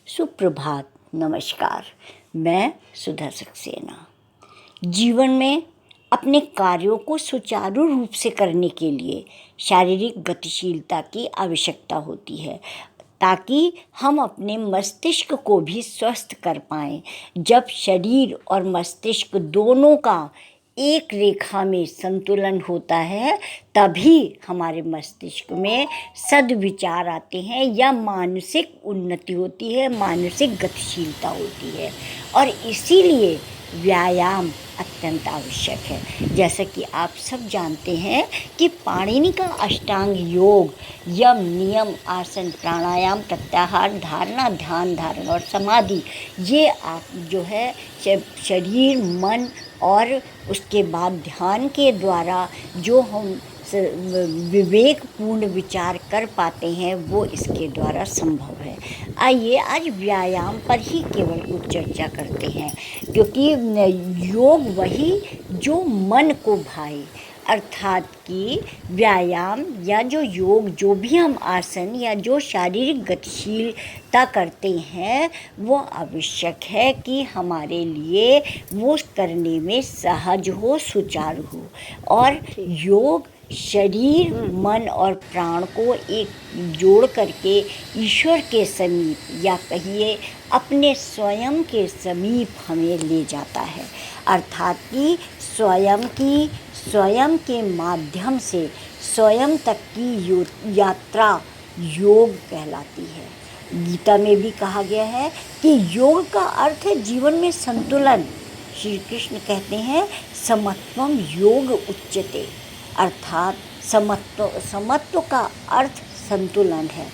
सुप्रभात, नमस्कार। मैं सुधा सक्सेना। जीवन में अपने कार्यों को सुचारू रूप से करने के लिए शारीरिक गतिशीलता की आवश्यकता होती है ताकि हम अपने मस्तिष्क को भी स्वस्थ कर पाएं। जब शरीर और मस्तिष्क दोनों का एक रेखा में संतुलन होता है तभी हमारे मस्तिष्क में सद्विचार आते हैं या मानसिक उन्नति होती है, मानसिक गतिशीलता होती है। और इसीलिए व्यायाम अत्यंत आवश्यक है। जैसा कि आप सब जानते हैं कि पाणिनि का अष्टांग योग यम, नियम, आसन, प्राणायाम, प्रत्याहार, धारणा, ध्यान धारणा और समाधि, ये आप जो है शरीर, मन और उसके बाद ध्यान के द्वारा जो हम विवेकपूर्ण विचार कर पाते हैं वो इसके द्वारा संभव है। आइए आज व्यायाम पर ही केवल कुछ चर्चा करते हैं, क्योंकि योग वही जो मन को भाए, अर्थात कि व्यायाम या जो योग, जो भी हम आसन या जो शारीरिक गतिशीलता करते हैं वो आवश्यक है कि हमारे लिए वो करने में सहज हो, सुचारू हो। और योग शरीर, मन और प्राण को एक जोड़ करके ईश्वर के समीप या कहिए अपने स्वयं के समीप हमें ले जाता है। अर्थात कि स्वयं के माध्यम से स्वयं तक की यात्रा योग कहलाती है। गीता में भी कहा गया है कि योग का अर्थ है जीवन में संतुलन। श्री कृष्ण कहते हैं समत्वम योग उच्यते, अर्थात समत्व का अर्थ संतुलन है।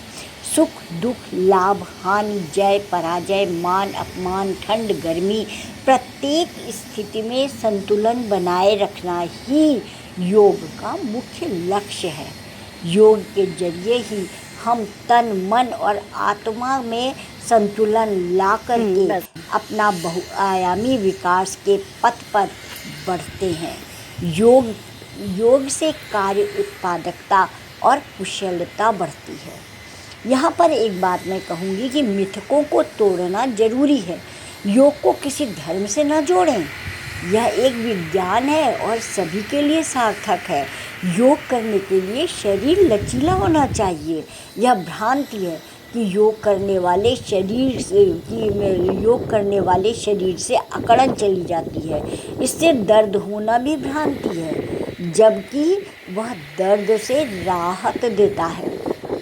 सुख दुख, लाभ हानि, जय पराजय, मान अपमान, ठंड गर्मी, प्रत्येक स्थिति में संतुलन बनाए रखना ही योग का मुख्य लक्ष्य है। योग के जरिए ही हम तन, मन और आत्मा में संतुलन ला करके अपना बहुआयामी विकास के पथ पर बढ़ते हैं। योग से कार्य उत्पादकता और कुशलता बढ़ती है। यहाँ पर एक बात मैं कहूँगी कि मिथकों को तोड़ना जरूरी है। योग को किसी धर्म से न जोड़ें। यह एक विज्ञान है और सभी के लिए सार्थक है। योग करने के लिए शरीर लचीला होना चाहिए। यह भ्रांति है कि योग करने वाले शरीर से अकड़न चली जाती है। इससे दर्द होना भी भ्रांति है, जबकि वह दर्द से राहत देता है।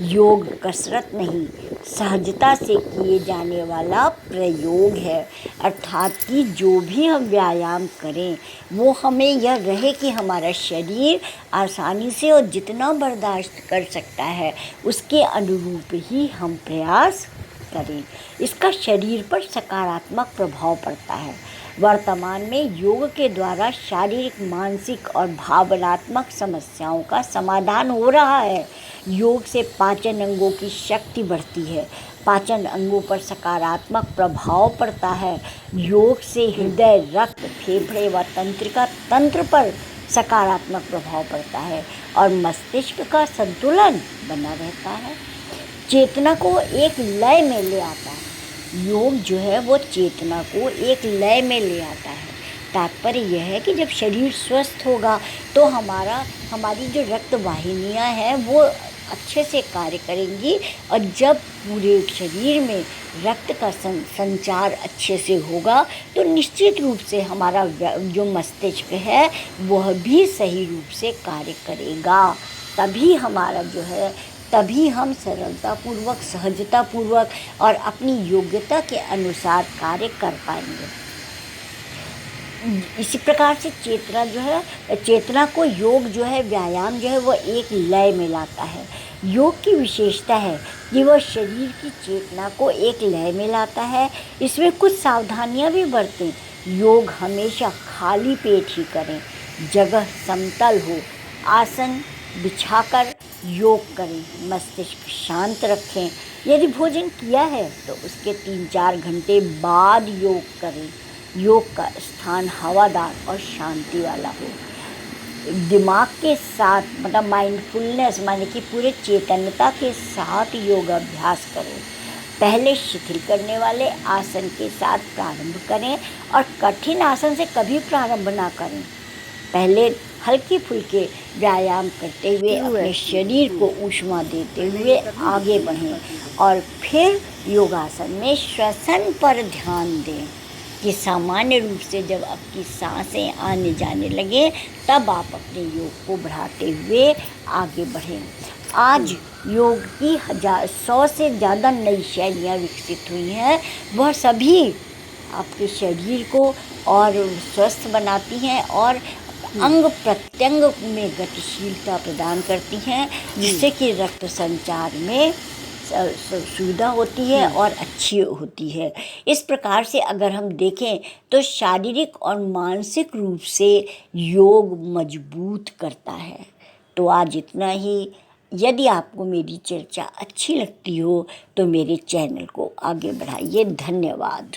योग कसरत नहीं, सहजता से किए जाने वाला प्रयोग है। अर्थात कि जो भी हम व्यायाम करें वो हमें यह रहे कि हमारा शरीर आसानी से और जितना बर्दाश्त कर सकता है उसके अनुरूप ही हम प्रयास करें। इसका शरीर पर सकारात्मक प्रभाव पड़ता है। वर्तमान में योग के द्वारा शारीरिक, मानसिक और भावनात्मक समस्याओं का समाधान हो रहा है। योग से पाचन अंगों की शक्ति बढ़ती है, पाचन अंगों पर सकारात्मक प्रभाव पड़ता है। योग से हृदय, रक्त, फेफड़े व तंत्रिका तंत्र पर सकारात्मक प्रभाव पड़ता है और मस्तिष्क का संतुलन बना रहता है। चेतना को एक लय में ले आता है। योग जो है वो चेतना को एक लय में ले आता है। तात्पर्य यह है कि जब शरीर स्वस्थ होगा तो हमारी जो रक्त वाहिनियाँ हैं वो अच्छे से कार्य करेंगी, और जब पूरे शरीर में रक्त का संचार अच्छे से होगा तो निश्चित रूप से हमारा जो मस्तिष्क है वह भी सही रूप से कार्य करेगा। तभी हम सरलतापूर्वक, सहजतापूर्वक और अपनी योग्यता के अनुसार कार्य कर पाएंगे। इसी प्रकार से चेतना को योग जो है, व्यायाम जो है वो एक लय में लाता है। योग की विशेषता है कि वह शरीर की चेतना को एक लय में लाता है। इसमें कुछ सावधानियां भी बरतें। योग हमेशा खाली पेट ही करें, जगह समतल हो, आसन बिछाकर योग करें, मस्तिष्क शांत रखें। यदि भोजन किया है तो उसके 3-4 घंटे बाद योग करें। योग का स्थान हवादार और शांति वाला हो। दिमाग के साथ, मतलब माइंडफुलनेस माने कि पूरे चेतनता के साथ योग अभ्यास करो। पहले शिथिल करने वाले आसन के साथ प्रारंभ करें और कठिन आसन से कभी प्रारंभ ना करें। पहले हल्के फुल्के व्यायाम करते हुए अपने शरीर को ऊष्मा देते हुए आगे बढ़ें और फिर योगासन में श्वसन पर ध्यान दें कि सामान्य रूप से जब आपकी सांसें आने जाने लगे तब आप अपने योग को बढ़ाते हुए आगे बढ़ें। आज योग की 100 से ज़्यादा नई शैलियाँ विकसित हुई हैं। वह सभी आपके शरीर को और स्वस्थ बनाती हैं और अंग प्रत्यंग में गतिशीलता प्रदान करती हैं, जिससे कि रक्त संचार में सुविधा होती है और अच्छी होती है। इस प्रकार से अगर हम देखें तो शारीरिक और मानसिक रूप से योग मजबूत करता है। तो आज इतना ही। यदि आपको मेरी चर्चा अच्छी लगती हो तो मेरे चैनल को आगे बढ़ाइए। धन्यवाद।